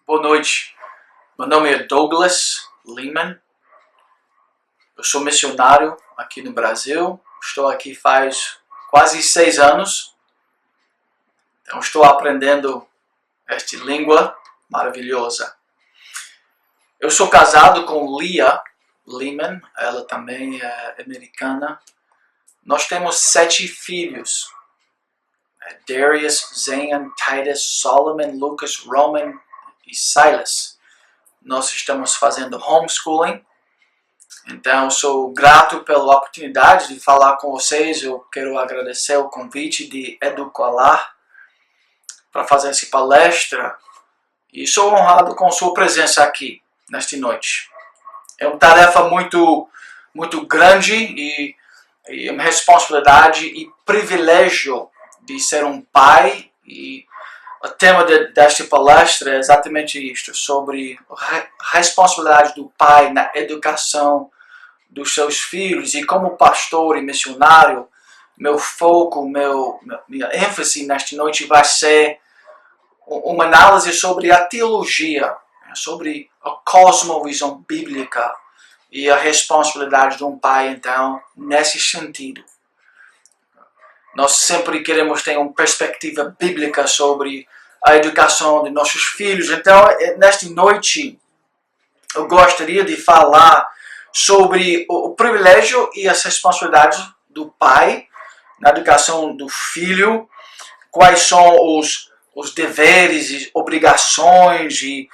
Boa noite, meu nome é Douglas Lehman, eu sou missionário aqui no Brasil, estou aqui faz quase 6 anos, então estou aprendendo esta língua maravilhosa. Eu sou casado com Leah Lehman, ela também é americana. Nós temos 7 filhos, Darius, Zion, Titus, Solomon, Lucas, Roman e Silas. Nós estamos fazendo homeschooling, então sou grato pela oportunidade de falar com vocês. Eu quero agradecer o convite de Educolar para fazer essa palestra e sou honrado com sua presença aqui nesta noite. É uma tarefa muito grande e uma responsabilidade e privilégio de ser um pai, e o tema desta palestra é exatamente isto, sobre a responsabilidade do pai na educação dos seus filhos. E como pastor e missionário, meu foco, minha ênfase nesta noite vai ser uma análise sobre a teologia, sobre a cosmovisão bíblica e a responsabilidade de um pai, então, nesse sentido. Nós sempre queremos ter uma perspectiva bíblica sobre a educação de nossos filhos. Então, nesta noite, eu gostaria de falar sobre o privilégio e as responsabilidades do pai na educação do filho, quais são os deveres e obrigações e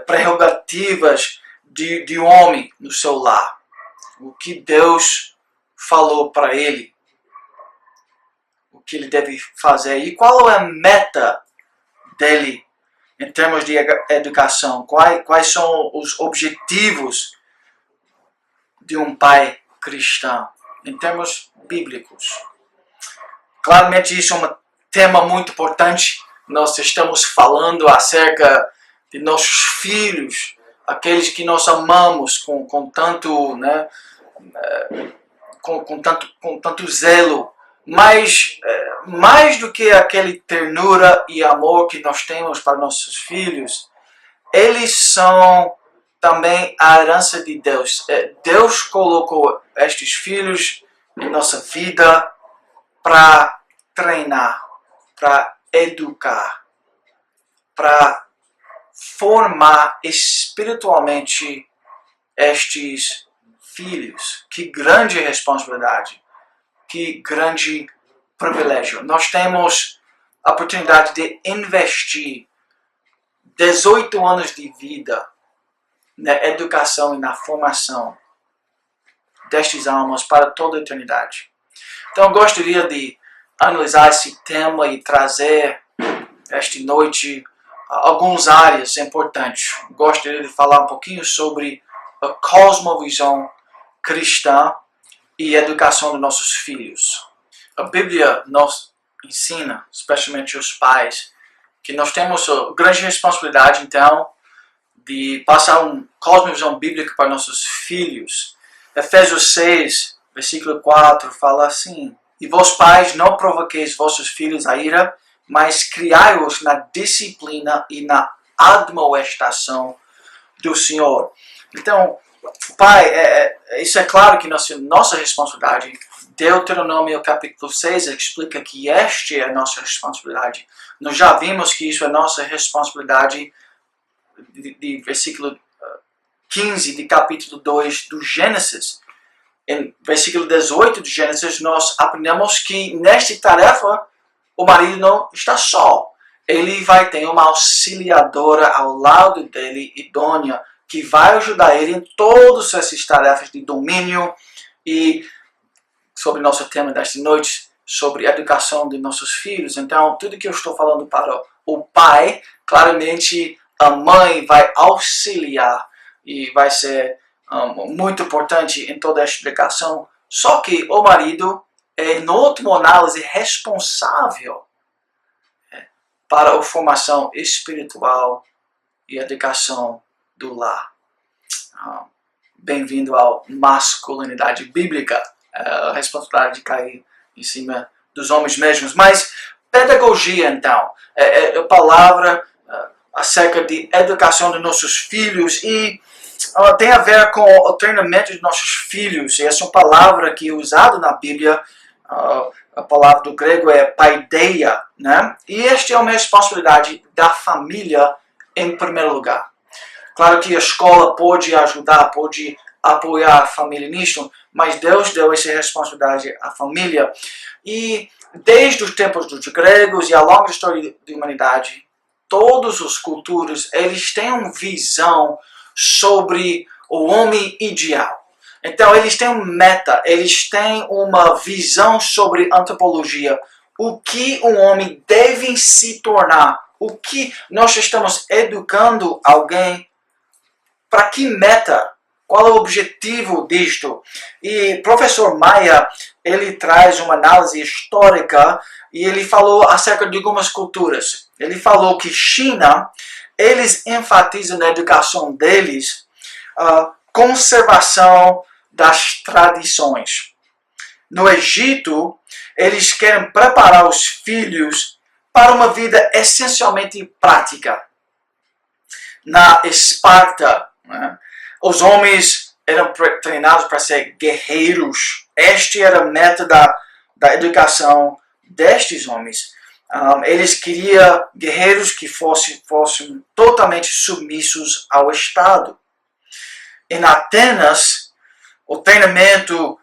prerrogativas de um homem no seu lar. O que Deus falou para ele, o que ele deve fazer e qual é a meta dele em termos de educação, quais são os objetivos de um pai cristão em termos bíblicos. Claramente isso é um tema muito importante. Nós estamos falando acerca de nossos filhos, aqueles que nós amamos com tanto, né, com tanto zelo. Mas, mais do que aquele ternura e amor que nós temos para nossos filhos, eles são também a herança de Deus. Deus colocou estes filhos em nossa vida para treinar, para educar, para formar espiritualmente estes filhos. Que grande responsabilidade! Que grande privilégio. Nós temos a oportunidade de investir 18 anos de vida na educação e na formação destes almas para toda a eternidade. Então eu gostaria de analisar esse tema e trazer esta noite algumas áreas importantes. Gostaria de falar um pouquinho sobre a cosmovisão cristã e educação dos nossos filhos. A Bíblia nos ensina, especialmente os pais, que nós temos a grande responsabilidade, então, de passar uma cosmovisão bíblica para nossos filhos. Efésios 6, versículo 4, fala assim: E vós pais, não provoqueis vossos filhos a ira, mas criai-os na disciplina e na admoestação do Senhor. Então, pai, isso é claro que nossa responsabilidade. Deuteronômio capítulo 6 explica que esta é a nossa responsabilidade. Nós já vimos que isso é nossa responsabilidade de versículo 15 de capítulo 2 do Gênesis. Em versículo 18 de Gênesis nós aprendemos que nesta tarefa o marido não está só. Ele vai ter uma auxiliadora ao lado dele, idônea, que vai ajudar ele em todas essas tarefas de domínio. E sobre nosso tema desta noite, sobre a educação de nossos filhos. Então, tudo que eu estou falando para o pai, claramente a mãe vai auxiliar e vai ser muito importante em toda esta educação. Só que o marido é, na última análise, responsável para a formação espiritual e educação do lar. Bem-vindo à masculinidade bíblica. A responsabilidade de cair em cima dos homens mesmos. Mas pedagogia, então, a palavra acerca de educação de nossos filhos e tem a ver com o treinamento de nossos filhos. E essa é uma palavra que é usada na Bíblia. A palavra do grego é paideia, né? E esta é uma responsabilidade da família em primeiro lugar. Claro que a escola pode ajudar, pode apoiar a família nisto, mas Deus deu essa responsabilidade à família. E desde os tempos dos gregos e ao longo da história da humanidade, todas as culturas, eles têm uma visão sobre o homem ideal. Então, eles têm uma meta, eles têm uma visão sobre antropologia. O que um homem deve se tornar. O que nós estamos educando alguém. Para que meta? Qual é o objetivo disto? E professor Maia, ele traz uma análise histórica e ele falou acerca de algumas culturas. Ele falou que China, eles enfatizam na educação deles a conservação das tradições. No Egito, eles querem preparar os filhos para uma vida essencialmente prática. Na Esparta, né, os homens eram treinados para ser guerreiros. Este era a meta da educação destes homens. Eles queriam guerreiros que fossem totalmente submissos ao Estado. Em Atenas, o treinamento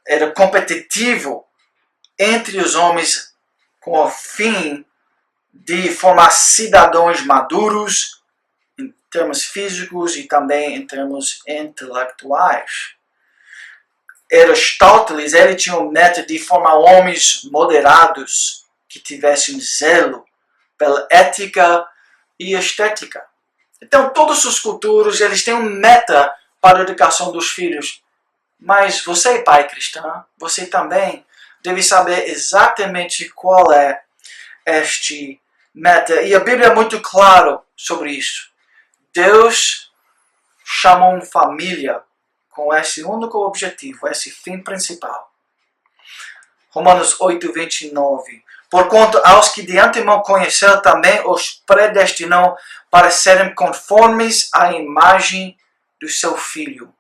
era competitivo entre os homens com o fim de formar cidadãos maduros em termos físicos e também em termos intelectuais. Aristóteles, ele tinha o meta de formar homens moderados que tivessem zelo pela ética e estética. Então, todas as culturas, eles têm um meta para a educação dos filhos. Mas você, pai cristão, você também deve saber exatamente qual é este meta. E a Bíblia é muito clara sobre isso. Deus chamou uma família com esse único objetivo, esse fim principal. Romanos 8, 29. Porquanto aos que de antemão conheceu também os predestinou para serem conformes à imagem do seu Filho.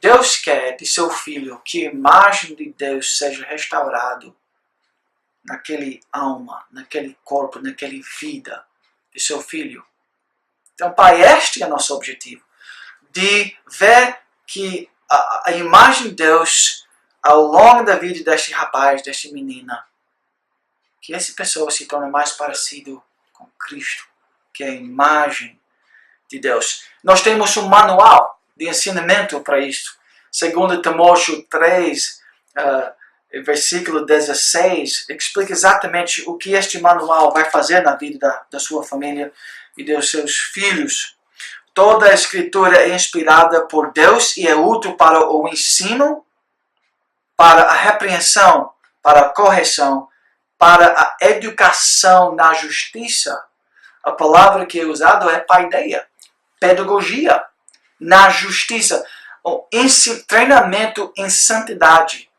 Deus quer de seu Filho que a imagem de Deus seja restaurada naquele alma, naquele corpo, naquele vida de seu Filho. Então, Pai, este é o nosso objetivo. De ver que a imagem de Deus ao longo da vida deste rapaz, desta menina, que essa pessoa se torne mais parecido com Cristo, que é a imagem de Deus. Nós temos um manual de ensinamento para isto. Segundo Timóteo 3, versículo 16, explica exatamente o que este manual vai fazer na vida da sua família e dos seus filhos. Toda a Escritura é inspirada por Deus e é útil para o ensino, para a repreensão, para a correção, para a educação na justiça. A palavra que é usada é paideia, pedagogia, na justiça, treinamento em santidade,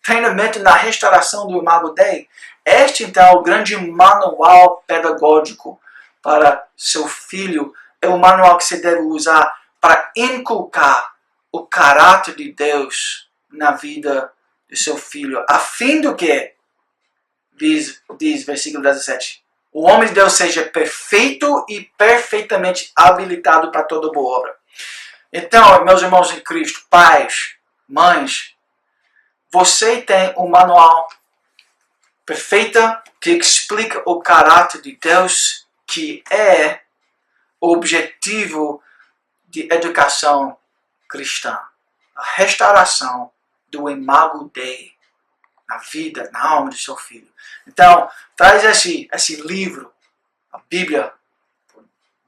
treinamento na restauração do Imago Dei. Este, então, é o grande manual pedagógico para seu filho. É o manual que você deve usar para inculcar o caráter de Deus na vida de seu filho, a fim do que, diz versículo 17, o homem de Deus seja perfeito e perfeitamente habilitado para toda boa obra. Então, meus irmãos em Cristo, pais, mães, você tem um manual perfeito que explica o caráter de Deus, que é o objetivo de educação cristã. A restauração do Imago Dei na vida, na alma do seu filho. Então, traz esse livro, a Bíblia,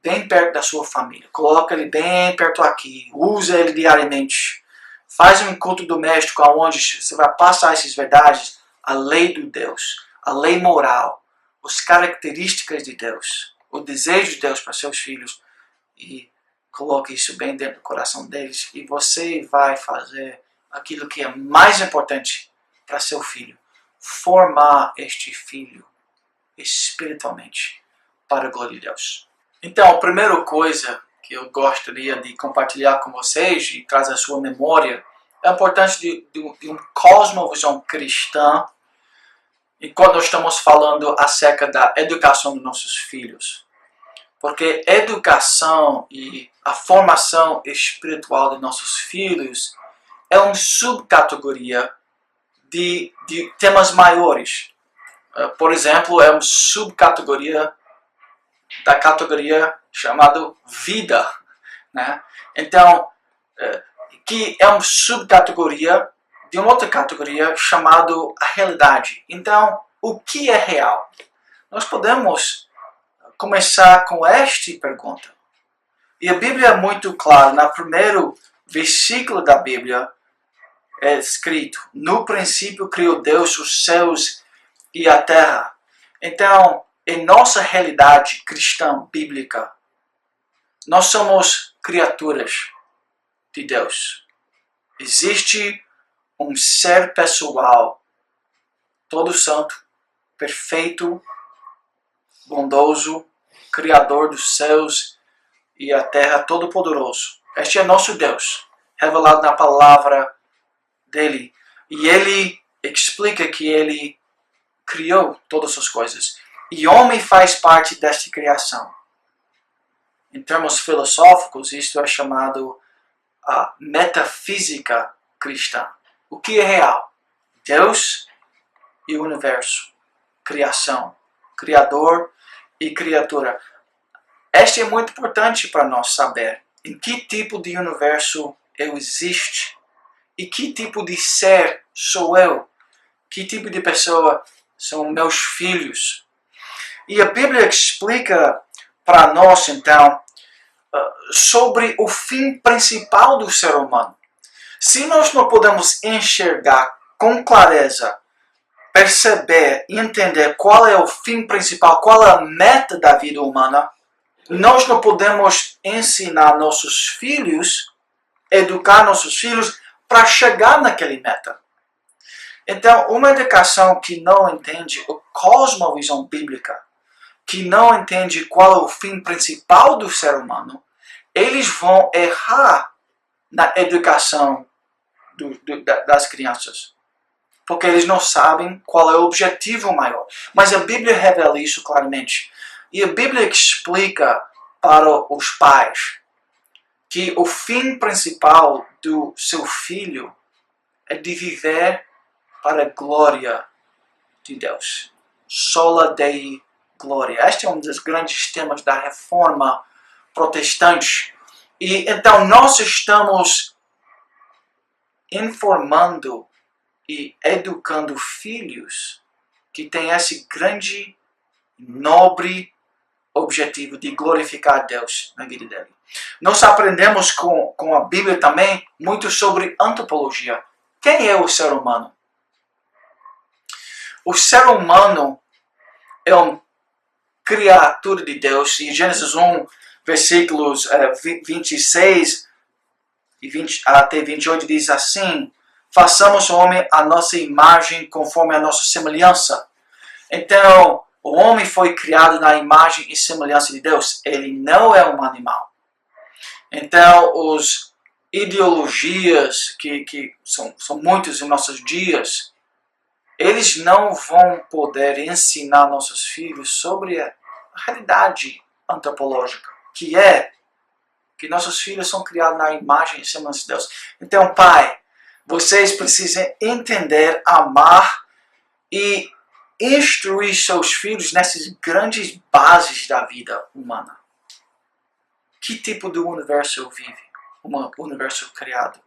bem perto da sua família. Coloca ele bem perto aqui. Usa ele diariamente. Faz um encontro doméstico onde você vai passar essas verdades, a lei do Deus, a lei moral, as características de Deus, o desejo de Deus para seus filhos. E coloque isso bem dentro do coração deles. E você vai fazer aquilo que é mais importante para seu filho. Formar este filho espiritualmente para a glória de Deus. Então, a primeira coisa que eu gostaria de compartilhar com vocês e trazer à sua memória é a importância de uma cosmovisão cristã enquanto nós estamos falando acerca da educação dos nossos filhos. Porque educação e a formação espiritual de nossos filhos é uma subcategoria de temas maiores. Por exemplo, é uma subcategoria da categoria chamada vida, né? Então, que é uma subcategoria de uma outra categoria chamada a realidade. Então, o que é real? Nós podemos começar com esta pergunta. E a Bíblia é muito clara. No primeiro versículo da Bíblia é escrito: no princípio criou Deus os céus e a terra. Então, em nossa realidade cristã bíblica, nós somos criaturas de Deus. Existe um ser pessoal, todo santo, perfeito, bondoso, criador dos céus e a terra, todo-poderoso. Este é nosso Deus, revelado na palavra dele. E ele explica que ele criou todas as coisas. E homem faz parte desta criação. Em termos filosóficos, isto é chamado a metafísica cristã. O que é real? Deus e o universo. Criação. Criador e criatura. Este é muito importante para nós saber em que tipo de universo eu existo e que tipo de ser sou eu, que tipo de pessoa são meus filhos. E a Bíblia explica para nós, então, sobre o fim principal do ser humano. Se nós não podemos enxergar com clareza, perceber e entender qual é o fim principal, qual é a meta da vida humana, nós não podemos ensinar nossos filhos, educar nossos filhos para chegar naquele meta. Então, uma educação que não entende a cosmovisão bíblica, que não entende qual é o fim principal do ser humano, eles vão errar na educação das crianças. Porque eles não sabem qual é o objetivo maior. Mas a Bíblia revela isso claramente. E a Bíblia explica para os pais que o fim principal do seu filho é de viver para a glória de Deus. Sola Dei Glória. Este é um dos grandes temas da reforma protestante. E então nós estamos informando e educando filhos que têm esse grande, nobre objetivo de glorificar a Deus na vida dele. Nós aprendemos com a Bíblia também muito sobre antropologia. Quem é o ser humano? O ser humano é uma criatura de Deus. Em Gênesis 1, versículos 26 e 20 até 28 diz assim: façamos o homem à nossa imagem conforme a nossa semelhança. Então, o homem foi criado na imagem e semelhança de Deus. Ele não é um animal. Então, as ideologias que são muitas em nossos dias, eles não vão poder ensinar nossos filhos sobre a realidade antropológica, que é que nossos filhos são criados na imagem e semelhança de Deus. Então, pai, vocês precisam entender, amar e instruir seus filhos nessas grandes bases da vida humana. Que tipo de universo eu vivo? Um universo criado.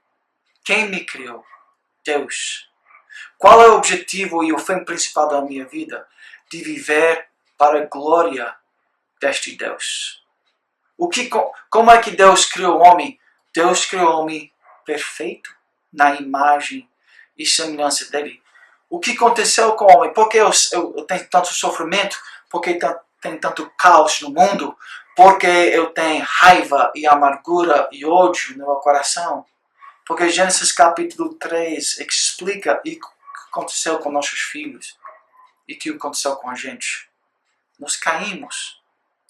Quem me criou? Deus. Qual é o objetivo e o fim principal da minha vida? De viver para a glória deste Deus. Como é que Deus criou o homem? Deus criou o homem perfeito, na imagem e semelhança dele. O que aconteceu com o homem? Por que eu tenho tanto sofrimento? Por que tem tanto caos no mundo? Por que eu tenho raiva e amargura e ódio no meu coração? Porque Gênesis capítulo 3 explica o que aconteceu com nossos filhos e o que aconteceu com a gente. Nós caímos.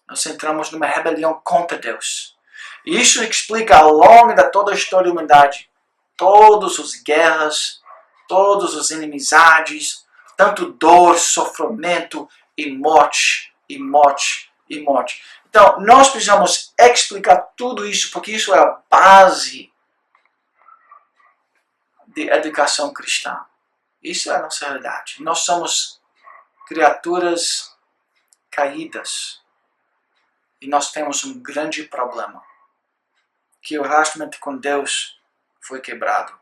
Nós entramos numa rebelião contra Deus. E isso explica ao longo de toda a história da humanidade todas as guerras, todas as inimizades, tanto dor, sofrimento e morte, e morte, e morte. Então, nós precisamos explicar tudo isso, porque isso é a base de educação cristã. Isso é a nossa realidade. Nós somos criaturas caídas. E nós temos um grande problema. Que o relacionamento com Deus foi quebrado.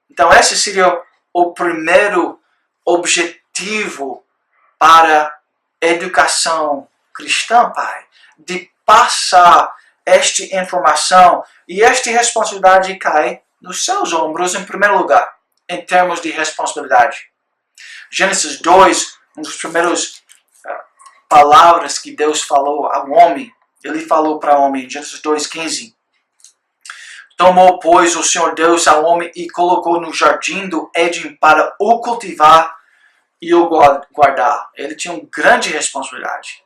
Então esse seria o primeiro objetivo para a educação cristã, Pai. De passar esta informação e esta responsabilidade cai nos seus ombros em primeiro lugar, em termos de responsabilidade. Gênesis 2, um dos primeiros palavras que Deus falou ao homem, ele falou para o homem, Gênesis 2:15. Tomou, pois, o Senhor Deus ao homem e colocou no jardim do Éden para o cultivar e o guardar. Ele tinha uma grande responsabilidade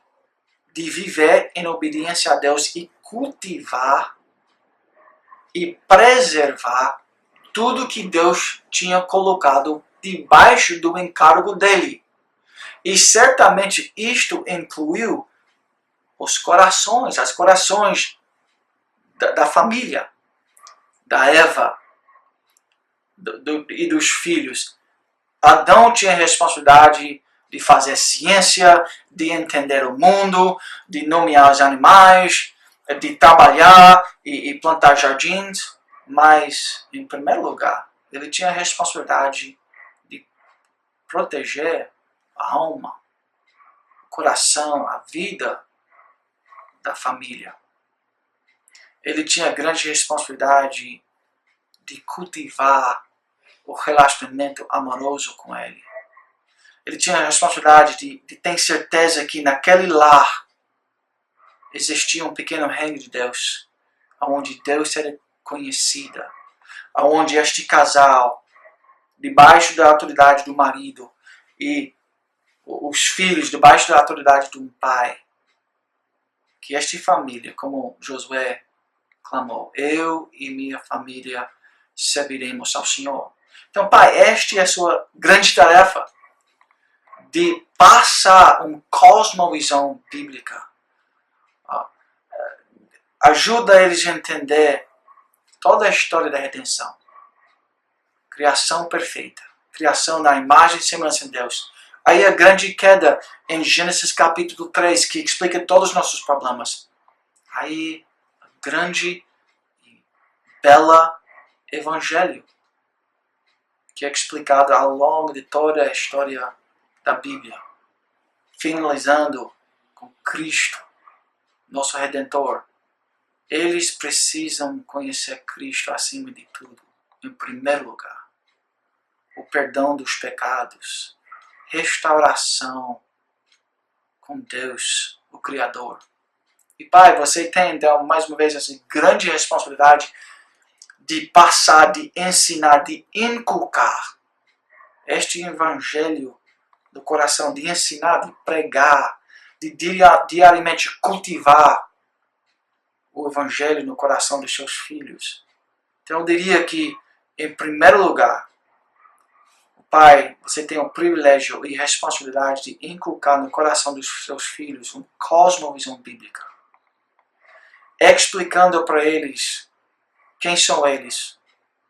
de viver em obediência a Deus e cultivar e preservar tudo que Deus tinha colocado debaixo do encargo dele. E certamente isto incluiu os corações da família, da Eva e dos filhos. Adão tinha a responsabilidade de fazer ciência, de entender o mundo, de nomear os animais, de trabalhar e plantar jardins. Mas, em primeiro lugar, ele tinha a responsabilidade de proteger a alma, o coração, a vida da família. Ele tinha a grande responsabilidade de cultivar o relacionamento amoroso com ele. Ele tinha a responsabilidade de ter certeza que naquele lar existia um pequeno reino de Deus, onde Deus era conhecida, onde este casal, debaixo da autoridade do marido, e os filhos debaixo da autoridade de um pai, que esta família, como Josué clamou, eu e minha família serviremos ao Senhor. Então, Pai, esta é a sua grande tarefa, de passar uma cosmovisão bíblica. Ajuda eles a entender toda a história da redenção. Criação perfeita. Criação na imagem e semelhança de Deus. Aí a grande queda em Gênesis capítulo 3, que explica todos os nossos problemas. Aí a grande e bela evangelho, que é explicado ao longo de toda a história da Bíblia. Finalizando com Cristo, nosso Redentor. Eles precisam conhecer Cristo acima de tudo. Em primeiro lugar, o perdão dos pecados, restauração com Deus, o Criador. E Pai, você tem então, mais uma vez, essa grande responsabilidade de passar, de ensinar, de inculcar este evangelho do coração, de ensinar, de pregar, de diariamente cultivar o evangelho no coração dos seus filhos. Então eu diria que, em primeiro lugar, Pai, você tem o privilégio e responsabilidade de inculcar no coração dos seus filhos uma cosmovisão bíblica, explicando para eles quem são eles,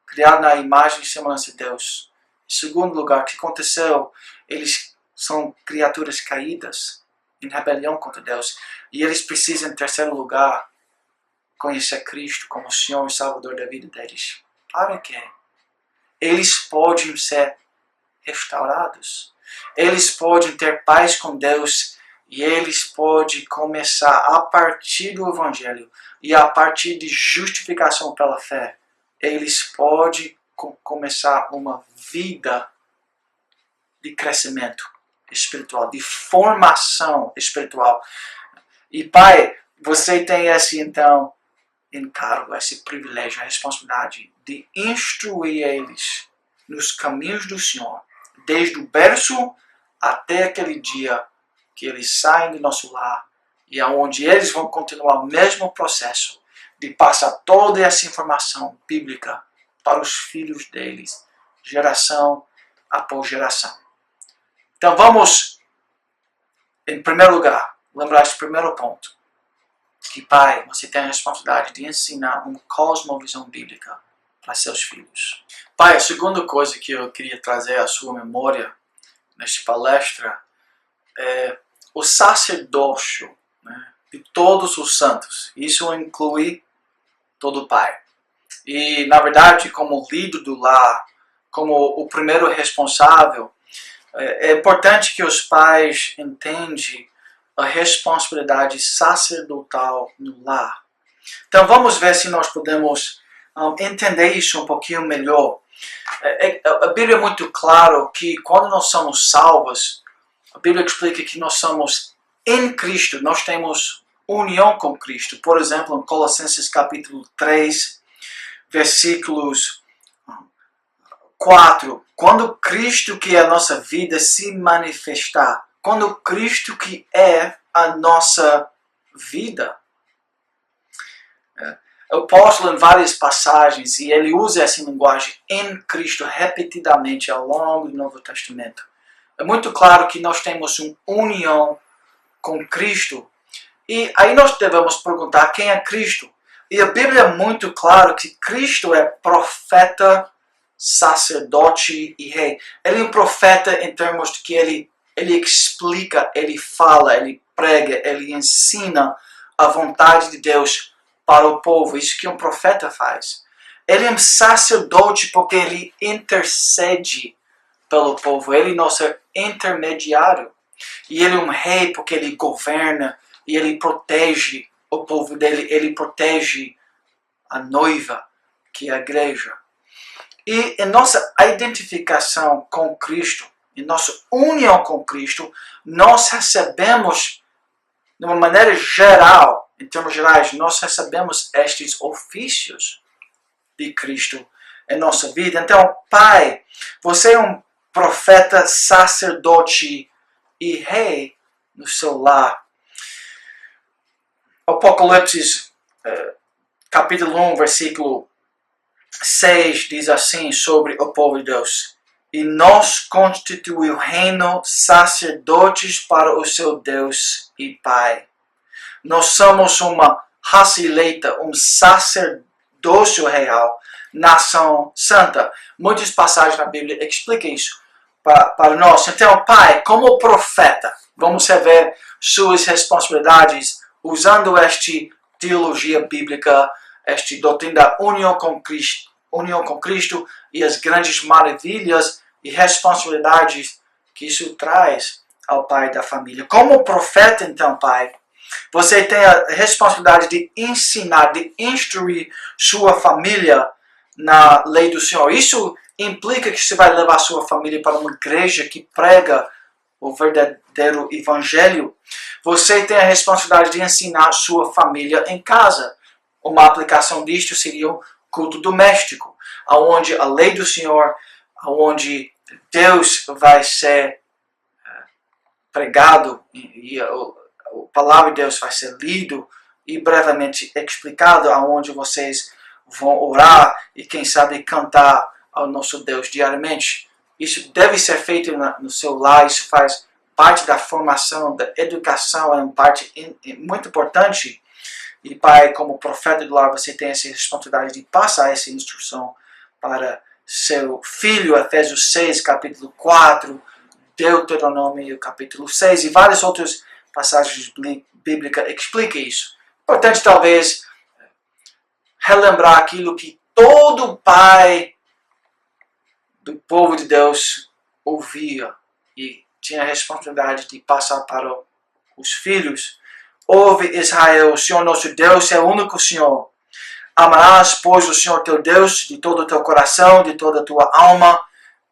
criados na imagem e semelhança de Deus. Em segundo lugar, o que aconteceu? Eles são criaturas caídas, em rebelião contra Deus, e eles precisam, em terceiro lugar, conhecer Cristo como o Senhor e Salvador da vida deles. Para quê? Eles podem ser restaurados. Eles podem ter paz com Deus e eles podem começar a partir do Evangelho e a partir de justificação pela fé. Eles podem começar uma vida de crescimento espiritual, de formação espiritual. E Pai, você tem esse então encargo, esse privilégio, a responsabilidade de instruir eles nos caminhos do Senhor, desde o berço até aquele dia que eles saem do nosso lar e aonde eles vão continuar o mesmo processo de passar toda essa informação bíblica para os filhos deles, geração após geração. Então vamos, em primeiro lugar, lembrar esse primeiro ponto, que pai, você tem a responsabilidade de ensinar uma cosmovisão bíblica para seus filhos. Pai, a segunda coisa que eu queria trazer à sua memória nesta palestra é o sacerdócio, né, de todos os santos. Isso inclui todo pai. E, na verdade, como líder do lar, como o primeiro responsável, é importante que os pais entendam a responsabilidade sacerdotal no lar. Então, vamos ver se nós podemos entender isso um pouquinho melhor. A Bíblia é muito clara que quando nós somos salvos, a Bíblia explica que nós somos em Cristo, nós temos união com Cristo. Por exemplo, em Colossenses capítulo 3, versículos 4. Quando Cristo, que é a nossa vida, se manifestar, quando Cristo, que é a nossa vida. O apóstolo, em várias passagens, e ele usa essa linguagem em Cristo repetidamente ao longo do Novo Testamento. É muito claro que nós temos uma união com Cristo. E aí nós devemos perguntar quem é Cristo. E a Bíblia é muito clara que Cristo é profeta, sacerdote e rei. Ele é um profeta em termos de que ele explica, ele fala, ele prega, ele ensina a vontade de Deus para o povo. Isso que um profeta faz. Ele é um sacerdote porque ele intercede pelo povo. Ele é nosso intermediário. E ele é um rei porque ele governa e ele protege o povo dele. Ele protege a noiva, que é a igreja. E em nossa identificação com Cristo, em nossa união com Cristo, nós recebemos, de uma maneira geral, em termos gerais, nós recebemos estes ofícios de Cristo em nossa vida. Então, pai, você é um profeta, sacerdote e rei no seu lar. Apocalipse, capítulo 1, versículo 6, diz assim sobre o povo de Deus: e nos constituiu reino, sacerdotes para o seu Deus e Pai. Nós somos uma raça eleita, um sacerdócio real, nação santa. Muitas passagens na Bíblia explicam isso para nós. Então, pai, como profeta, vamos ver suas responsabilidades usando esta teologia bíblica, esta doutrina da união com Cristo e as grandes maravilhas e responsabilidades que isso traz ao pai da família. Como profeta, então, pai, você tem a responsabilidade de ensinar, de instruir sua família na lei do Senhor. Isso implica que você vai levar sua família para uma igreja que prega o verdadeiro evangelho. Você tem a responsabilidade de ensinar sua família em casa. Uma aplicação disto seria o culto doméstico, onde a lei do Senhor, onde Deus vai ser pregado e a palavra de Deus vai ser lido e brevemente explicado, onde vocês vão orar e quem sabe cantar ao nosso Deus diariamente. Isso deve ser feito no seu lar, isso faz parte da formação, da educação, é uma parte muito importante. E pai, como profeta do lar, você tem essa responsabilidade de passar essa instrução para seu filho. Efésios 6, capítulo 4, Deuteronômio, capítulo 6 e várias outras passagens bíblicas explicam isso. Importante, talvez, relembrar aquilo que todo pai do povo de Deus ouvia e tinha a responsabilidade de passar para os filhos. Ouve, Israel, o Senhor nosso Deus é o único Senhor. Amarás, pois, o Senhor teu Deus de todo o teu coração, de toda a tua alma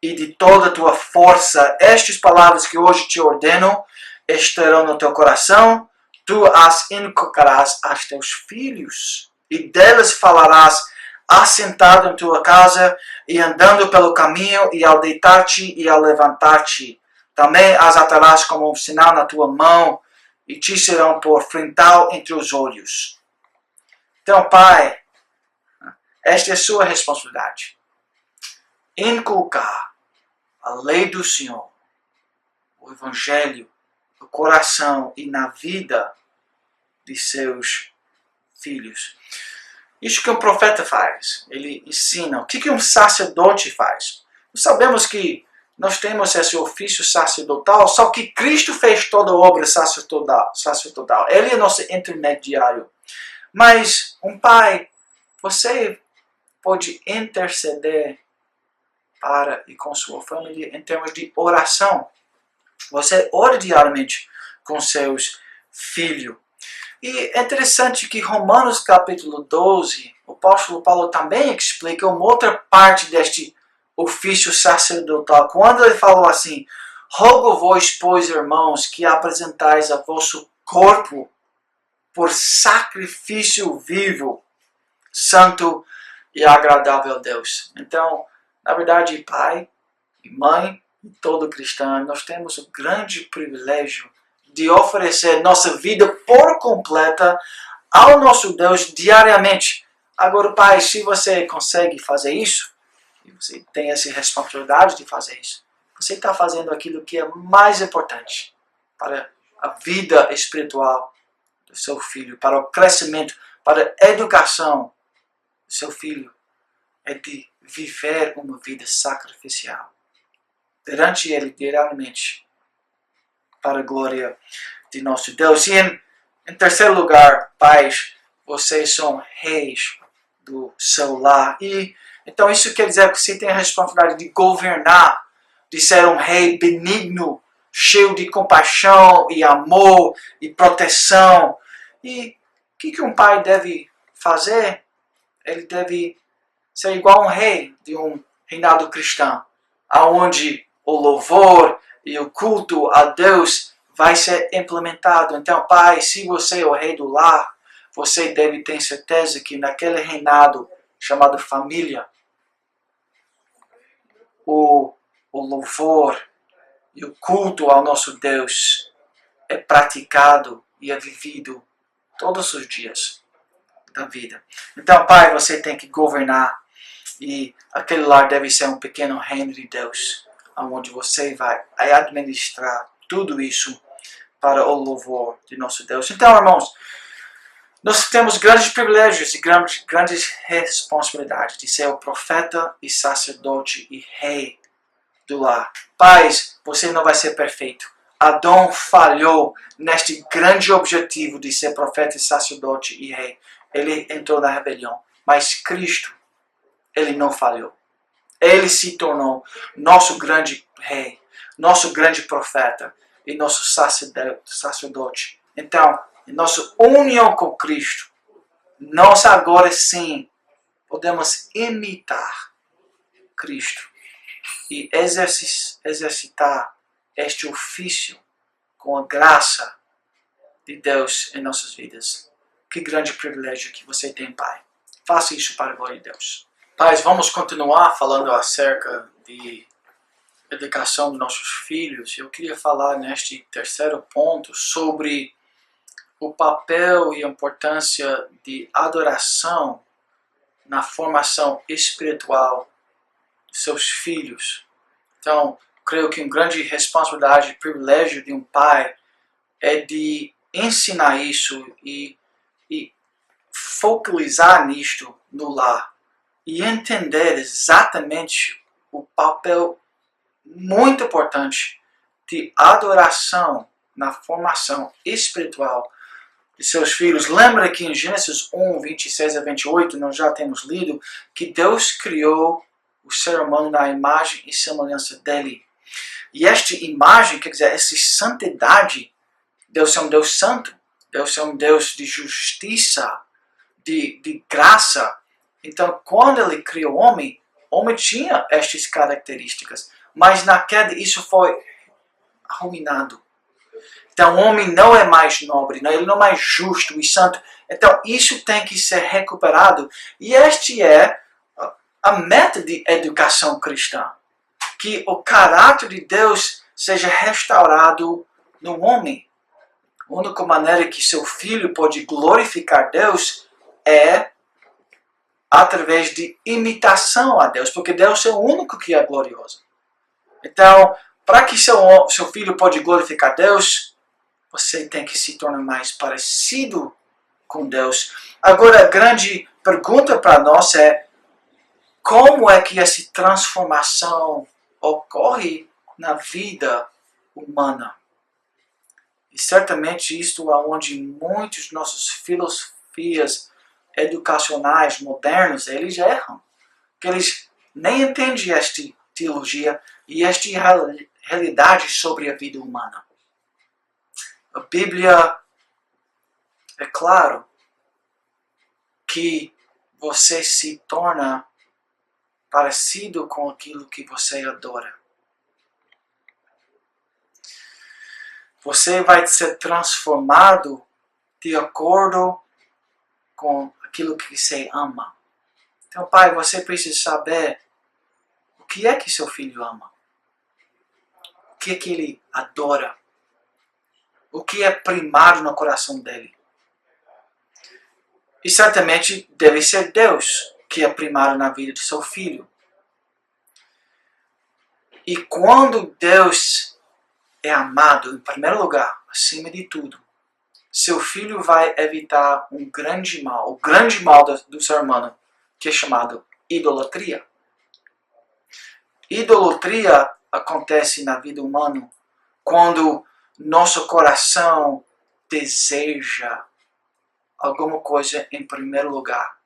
e de toda a tua força. Estas palavras que hoje te ordeno estarão no teu coração. Tu as inculcarás aos teus filhos e delas falarás assentado em tua casa e andando pelo caminho e ao deitar-te e ao levantar-te. Também as atarás como um sinal na tua mão e te serão por frontal entre os olhos. Então, pai, esta é a sua responsabilidade. Inculcar a lei do Senhor, o Evangelho, no coração e na vida de seus filhos. Isso que um profeta faz. Ele ensina. O que um sacerdote faz? Nós sabemos que nós temos esse ofício sacerdotal, só que Cristo fez toda a obra sacerdotal. Ele é nosso intermediário. Mas um pai, você pode interceder para e com sua família em termos de oração. Você ora diariamente com seus filhos. E é interessante que Romanos capítulo 12, o apóstolo Paulo também explica uma outra parte deste ofício sacerdotal. Quando ele falou assim, rogo-vos, pois, irmãos, que apresentais a vosso corpo por sacrifício vivo, santo e agradável a Deus. Então, na verdade, pai e mãe e todo cristão, nós temos o grande privilégio de oferecer nossa vida por completa ao nosso Deus diariamente. Agora, pai, se você consegue fazer isso, e você tem essa responsabilidade de fazer isso, você está fazendo aquilo que é mais importante para a vida espiritual do seu filho, para o crescimento, para a educação do seu filho, é de viver uma vida sacrificial perante ele diariamente, para a glória de nosso Deus. E em terceiro lugar, pais, vocês são reis do seu lar. E então isso quer dizer que você tem a responsabilidade de governar, de ser um rei benigno, cheio de compaixão e amor e proteção. E o que um pai deve fazer? Ele deve ser igual a um rei de um reinado cristão, aonde o louvor e o culto a Deus vai ser implementado. Então, pai, se você é o rei do lar, você deve ter certeza que naquele reinado chamado família, o louvor e o culto ao nosso Deus é praticado e é vivido todos os dias da vida. Então, pai, você tem que governar e aquele lar deve ser um pequeno reino de Deus, onde você vai administrar tudo isso para o louvor de nosso Deus. Então, irmãos, nós temos grandes privilégios e grandes responsabilidades de ser o profeta e sacerdote e rei do lar. Pais, você não vai ser perfeito. Adão falhou neste grande objetivo de ser profeta e sacerdote e rei. Ele entrou na rebelião. Mas Cristo, ele não falhou. Ele se tornou nosso grande rei, nosso grande profeta e nosso sacerdote. Então, em nossa união com Cristo, nós agora sim podemos imitar Cristo e exercitar este ofício com a graça de Deus em nossas vidas. Que grande privilégio que você tem, Pai. Faça isso para a glória de Deus. Pais, vamos continuar falando acerca de educação dos nossos filhos. Eu queria falar neste terceiro ponto sobre o papel e a importância de adoração na formação espiritual de seus filhos. Então, creio que uma grande responsabilidade e privilégio de um pai é de ensinar isso e focalizar nisto no lar e entender exatamente o papel muito importante de adoração na formação espiritual de seus filhos. Lembra que em Gênesis 1, 26 a 28, nós já temos lido que Deus criou o ser humano na imagem e semelhança dele. E esta imagem, quer dizer, essa santidade, Deus é um Deus santo, Deus é um Deus de justiça, de graça. Então, quando ele criou o homem tinha estas características. Mas na queda isso foi arruinado. Então o homem não é mais nobre, ele não é mais justo e santo. Então isso tem que ser recuperado. E este é a meta de educação cristã. Que o caráter de Deus seja restaurado no homem. A única maneira que seu filho pode glorificar Deus é através de imitação a Deus, porque Deus é o único que é glorioso. Então, para que seu filho pode glorificar Deus, você tem que se tornar mais parecido com Deus. Agora, a grande pergunta para nós é: como é que essa transformação ocorre na vida humana? E certamente isto é onde muitos nossos filosofias educacionais modernos, eles erram. Porque eles nem entendem esta teologia e esta realidade sobre a vida humana. A Bíblia é claro que você se torna parecido com aquilo que você adora. Você vai ser transformado de acordo com aquilo que você ama. Então, pai, você precisa saber o que é que seu filho ama. O que é que ele adora. O que é primário no coração dele. E certamente deve ser Deus que é primário na vida de seu filho. E quando Deus é amado em primeiro lugar, acima de tudo, seu filho vai evitar um grande mal, o grande mal do ser humano, que é chamado idolatria. Idolatria acontece na vida humana quando nosso coração deseja alguma coisa em primeiro lugar.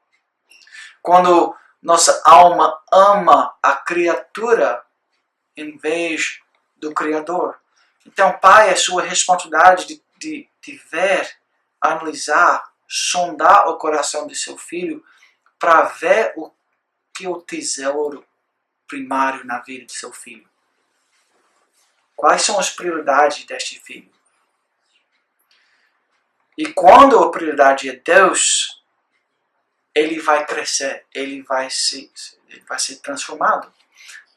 Quando nossa alma ama a criatura em vez do Criador. Então, pai, é sua responsabilidade de ver, analisar, sondar o coração de seu filho para ver o que é o tesouro primário na vida de seu filho. Quais são as prioridades deste filho? E quando a prioridade é Deus, ele vai crescer, ele vai ser transformado,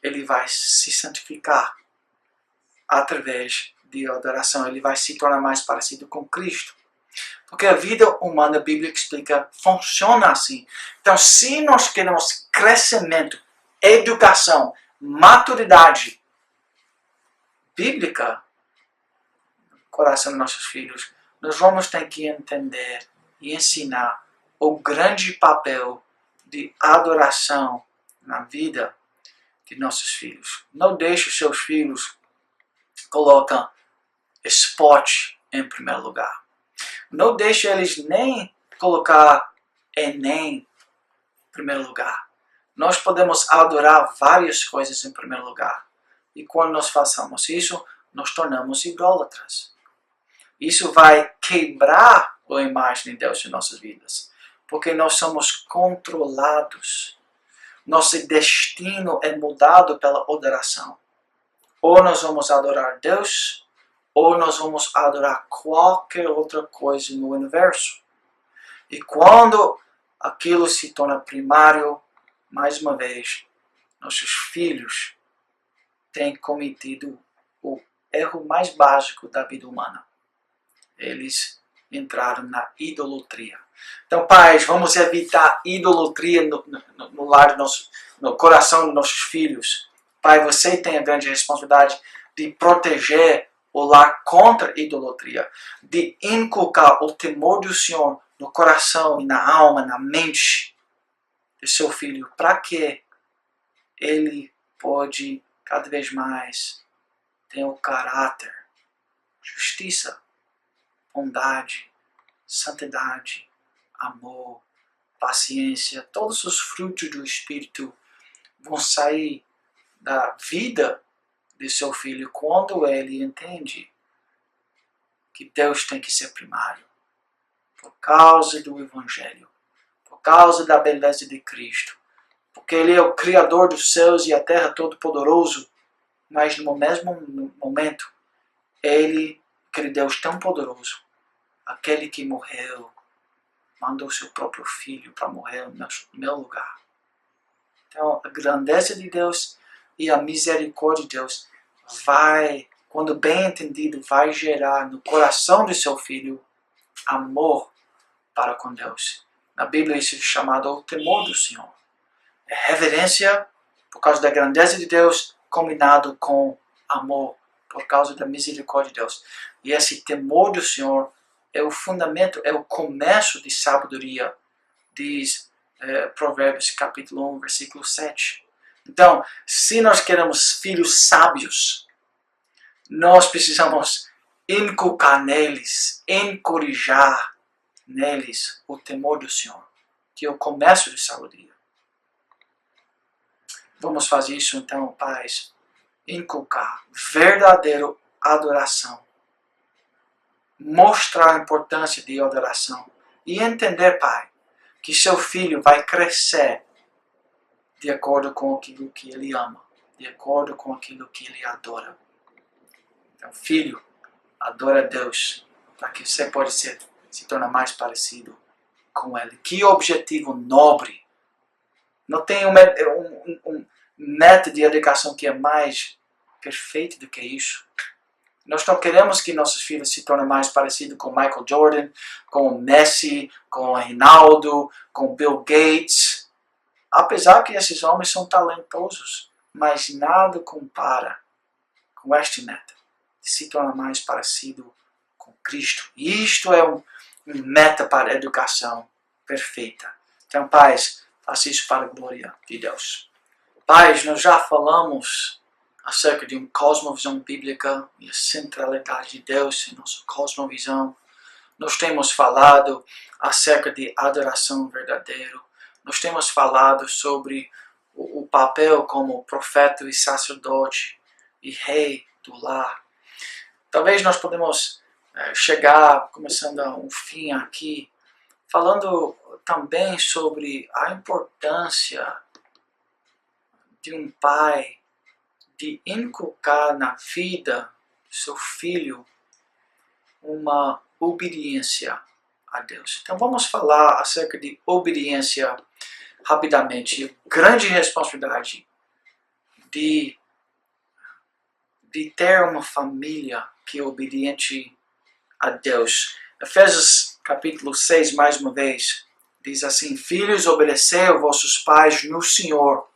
ele vai se santificar através de adoração, ele vai se tornar mais parecido com Cristo. Porque a vida humana, a Bíblia explica, funciona assim. Então, se nós queremos crescimento, educação, maturidade bíblica no coração dos nossos filhos, nós vamos ter que entender e ensinar o grande papel de adoração na vida de nossos filhos. Não deixe seus filhos colocar esporte em primeiro lugar. Não deixe eles nem colocar Enem em primeiro lugar. Nós podemos adorar várias coisas em primeiro lugar. E quando nós façamos isso, nós tornamos idólatras. Isso vai quebrar a imagem de Deus em nossas vidas. Porque nós somos controlados. Nosso destino é mudado pela adoração. Ou nós vamos adorar Deus, ou nós vamos adorar qualquer outra coisa no universo. E quando aquilo se torna primário, mais uma vez, nossos filhos têm cometido o erro mais básico da vida humana. Eles entraram na idolatria. Então, pais, vamos evitar idolatria no lar no coração dos nossos filhos. Pai, você tem a grande responsabilidade de proteger o lar contra a idolatria, de inculcar o temor do Senhor no coração e na alma, na mente de seu filho, para que ele pode cada vez mais ter o caráter, justiça, bondade, santidade, amor, paciência, todos os frutos do Espírito vão sair da vida de seu filho quando ele entende que Deus tem que ser primário. Por causa do Evangelho. Por causa da beleza de Cristo. Porque Ele é o Criador dos céus e a terra todo-poderoso. Mas no mesmo momento, Ele, aquele Deus tão poderoso, aquele que morreu, mandou seu próprio Filho para morrer no meu lugar. Então, a grandeza de Deus e a misericórdia de Deus vai quando bem entendido, vai gerar no coração de seu filho amor para com Deus. Na Bíblia isso é chamado o temor do Senhor. É reverência por causa da grandeza de Deus, combinado com amor por causa da misericórdia de Deus. E esse temor do Senhor é o fundamento, é o começo de sabedoria, diz Provérbios capítulo 1, versículo 7. Então, se nós queremos filhos sábios, nós precisamos inculcar neles, encorajar neles o temor do Senhor, que é o começo de sabedoria. Vamos fazer isso então, pais, inculcar verdadeira adoração, mostrar a importância de adoração e entender, pai, que seu filho vai crescer de acordo com aquilo que ele ama, de acordo com aquilo que ele adora. Então, filho, adora a Deus, para que você possa se tornar mais parecido com Ele. Que objetivo nobre! Não tem um método de educação que é mais perfeito do que isso. Nós não queremos que nossos filhos se tornem mais parecidos com Michael Jordan, com o Messi, com o Ronaldo, com Bill Gates. Apesar que esses homens são talentosos, mas nada compara com este método de se tornar mais parecido com Cristo. E isto é um meta para a educação perfeita. Então, pais, faça isso para a glória de Deus. Pais, nós já falamos acerca de uma cosmovisão bíblica e a centralidade de Deus em nossa cosmovisão. Nós temos falado acerca de adoração verdadeira. Nós temos falado sobre o papel como profeta e sacerdote e rei do lar. Talvez nós podemos chegar, começando a um fim aqui, falando também sobre a importância de um pai de inculcar na vida do seu filho uma obediência a Deus. Então vamos falar acerca de obediência rapidamente. A grande responsabilidade de ter uma família que é obediente a Deus. Efésios capítulo 6, mais uma vez, diz assim: Filhos, obedecei aos vossos pais no Senhor,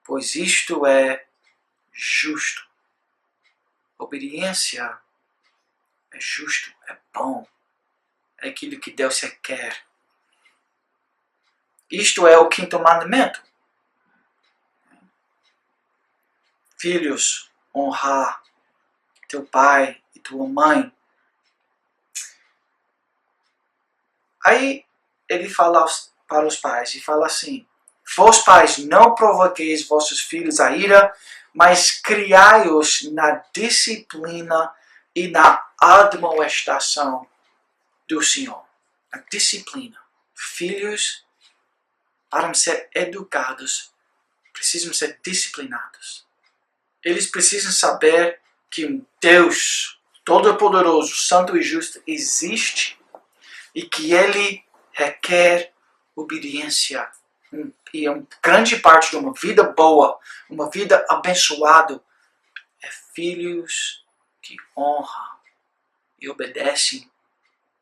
pois isto é justo. Obediência é justo, é bom, é aquilo que Deus requer. Isto é o quinto mandamento. Filhos, honrar teu pai e tua mãe. Aí ele fala para os pais e fala assim: Vós pais, não provoqueis vossos filhos a ira, mas criai-os na disciplina e na admoestação do Senhor. A disciplina. Filhos, para ser educados, precisam ser disciplinados. Eles precisam saber que um Deus Todo-Poderoso, Santo e Justo existe e que Ele requer obediência. E uma grande parte de uma vida boa, uma vida abençoada, é filhos que honram e obedecem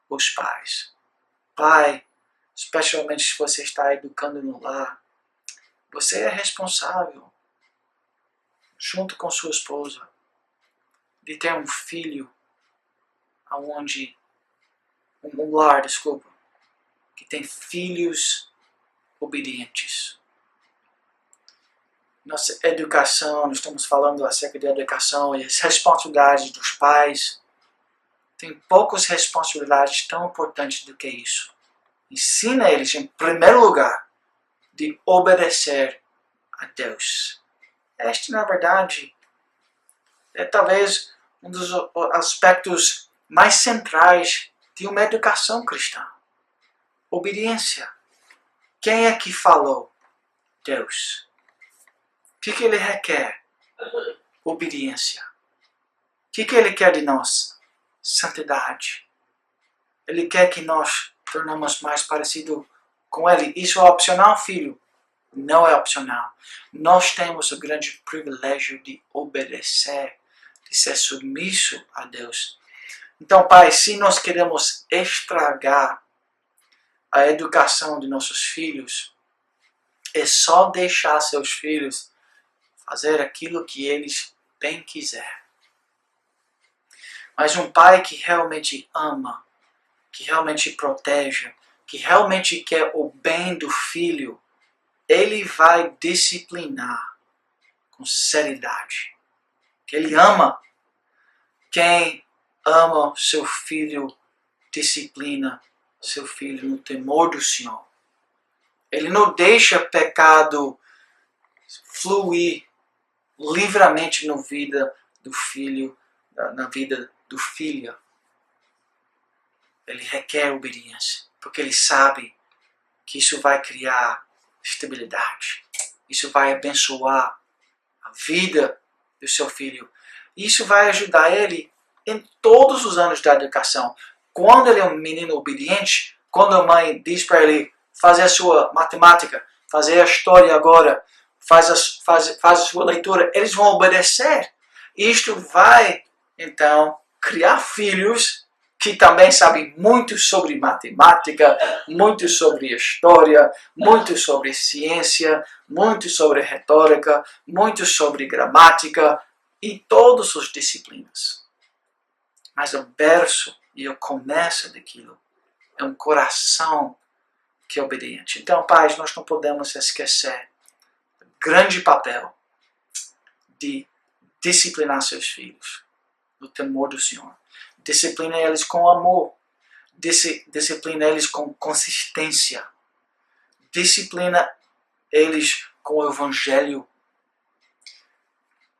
os pais. Pai, especialmente se você está educando no lar, você é responsável, junto com sua esposa, de ter um filho aonde um lar, que tem filhos obedientes. Nossa educação, nós estamos falando acerca de educação e as responsabilidades dos pais. Tem poucas responsabilidades tão importantes do que isso. Ensina eles, em primeiro lugar, de obedecer a Deus. Este, na verdade, é talvez um dos aspectos mais centrais de uma educação cristã. Obediência. Quem é que falou? Deus. O que Ele requer? Obediência. O que Ele quer de nós? Santidade. Ele quer que nós tornamos mais parecido com Ele. Isso é opcional, filho? Não é opcional. Nós temos o grande privilégio de obedecer, de ser submisso a Deus. Então, Pai, se nós queremos estragar a educação de nossos filhos, é só deixar seus filhos fazer aquilo que eles bem quiserem. Mas um pai que realmente ama, que realmente protege, que realmente quer o bem do filho, ele vai disciplinar com seriedade. Que ele ama. Quem ama seu filho, disciplina seu filho no temor do Senhor. Ele não deixa pecado fluir livremente na vida do filho, na vida do filho. Ele requer obediência, porque ele sabe que isso vai criar estabilidade. Isso vai abençoar a vida do seu filho. Isso vai ajudar ele em todos os anos da educação. Quando ele é um menino obediente, quando a mãe diz para ele fazer a sua matemática, fazer a história agora, faz a sua leitura, eles vão obedecer. Isto vai, então, criar filhos que também sabem muito sobre matemática, muito sobre história, muito sobre ciência, muito sobre retórica, muito sobre gramática e todas as disciplinas. Mas o berço e o começo daquilo é um coração que é obediente. Então, pais, nós não podemos esquecer o grande papel de disciplinar seus filhos no temor do Senhor. Disciplina eles com amor. Disciplina eles com consistência. Disciplina eles com o Evangelho.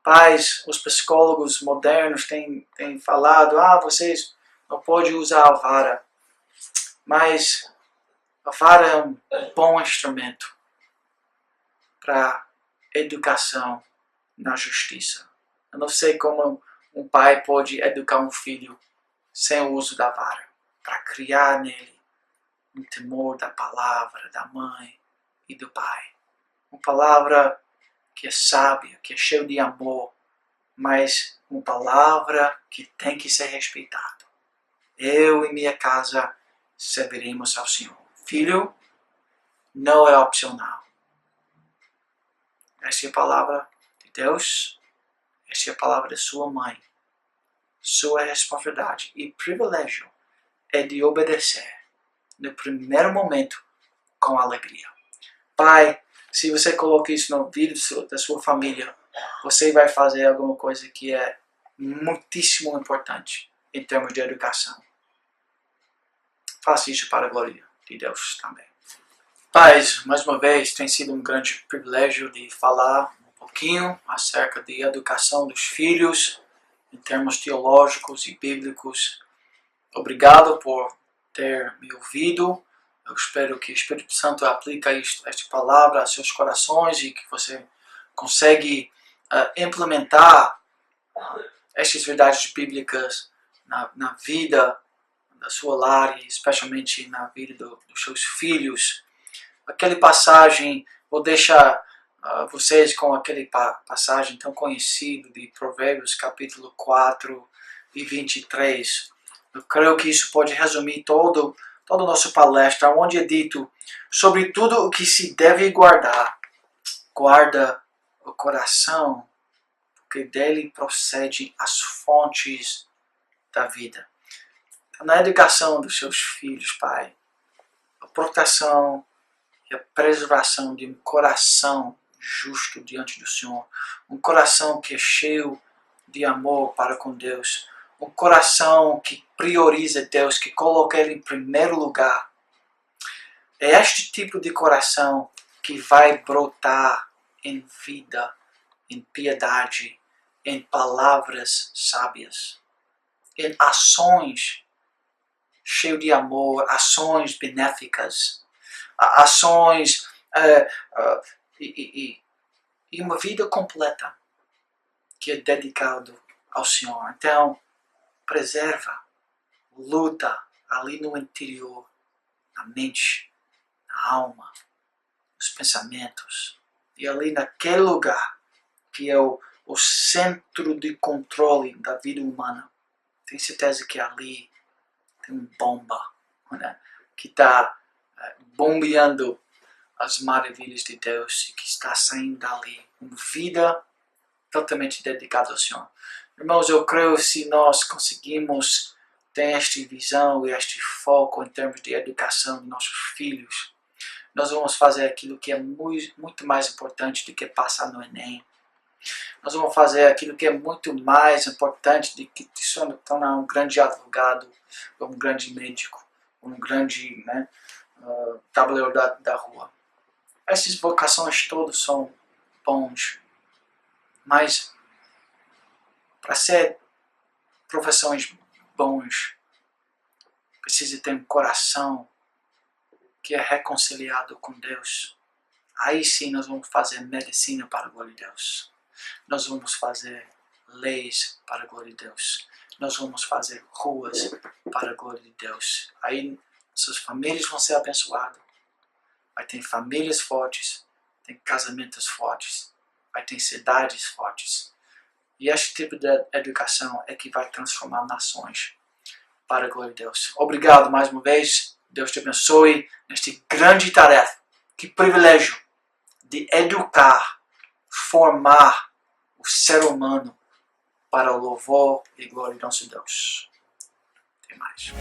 Pais, os psicólogos modernos têm falado, vocês não podem usar a vara. Mas a vara é um bom instrumento para educação na justiça. Eu não sei como um pai pode educar um filho sem o uso da vara, para criar nele um temor da palavra, da mãe e do pai. Uma palavra que é sábia, que é cheia de amor, mas uma palavra que tem que ser respeitada. Eu e minha casa serviremos ao Senhor. Filho, não é opcional. Essa é a palavra de Deus, essa é a palavra da sua mãe. Sua responsabilidade e privilégio é de obedecer no primeiro momento com alegria. Pai, se você coloca isso no vida da sua família, você vai fazer alguma coisa que é muitíssimo importante em termos de educação. Faça isso para a glória de Deus também. Pais, mais uma vez, tem sido um grande privilégio de falar um pouquinho acerca de educação dos filhos, em termos teológicos e bíblicos. Obrigado por ter me ouvido. Eu espero que o Espírito Santo aplique esta palavra a seus corações e que você consegue implementar estas verdades bíblicas na vida da sua lar e especialmente na vida dos seus filhos. Aquela passagem, vou deixar vocês com aquele passagem tão conhecido de Provérbios capítulo 4 e 23. Eu creio que isso pode resumir toda a nossa palestra, onde é dito sobre tudo o que se deve guardar. Guarda o coração, porque dele procede as fontes da vida. Na educação dos seus filhos, pai, a proteção e a preservação de um coração justo diante do Senhor, um coração que é cheio de amor para com Deus, um coração que prioriza Deus, que coloca Ele em primeiro lugar. É este tipo de coração que vai brotar em vida, em piedade, em palavras sábias, em ações cheias de amor, ações benéficas, ações e uma vida completa que é dedicado ao Senhor. Então, preserva, luta ali no interior, na mente, na alma, nos pensamentos, e ali naquele lugar que é o o centro de controle da vida humana. Tenho certeza que ali tem uma bomba, né, que está bombeando as maravilhas de Deus e que está saindo dali uma vida totalmente dedicada ao Senhor. Irmãos, eu creio que se nós conseguimos ter esta visão e este foco em termos de educação de nossos filhos, nós vamos fazer aquilo que é muito mais importante do que passar no Enem. Nós vamos fazer aquilo que é muito mais importante do que se tornar um grande advogado, um grande médico, um grande tabuleiro da rua. Essas vocações todas são bons, mas para ser profissões bons, precisa ter um coração que é reconciliado com Deus. Aí sim nós vamos fazer medicina para a glória de Deus. Nós vamos fazer leis para a glória de Deus. Nós vamos fazer ruas para a glória de Deus. Aí suas famílias vão ser abençoadas. Vai ter famílias fortes, tem casamentos fortes, vai ter cidades fortes. E este tipo de educação é que vai transformar nações para a glória de Deus. Obrigado mais uma vez. Deus te abençoe nesta grande tarefa. Que privilégio de educar, formar o ser humano para o louvor e glória de nosso Deus. Até mais.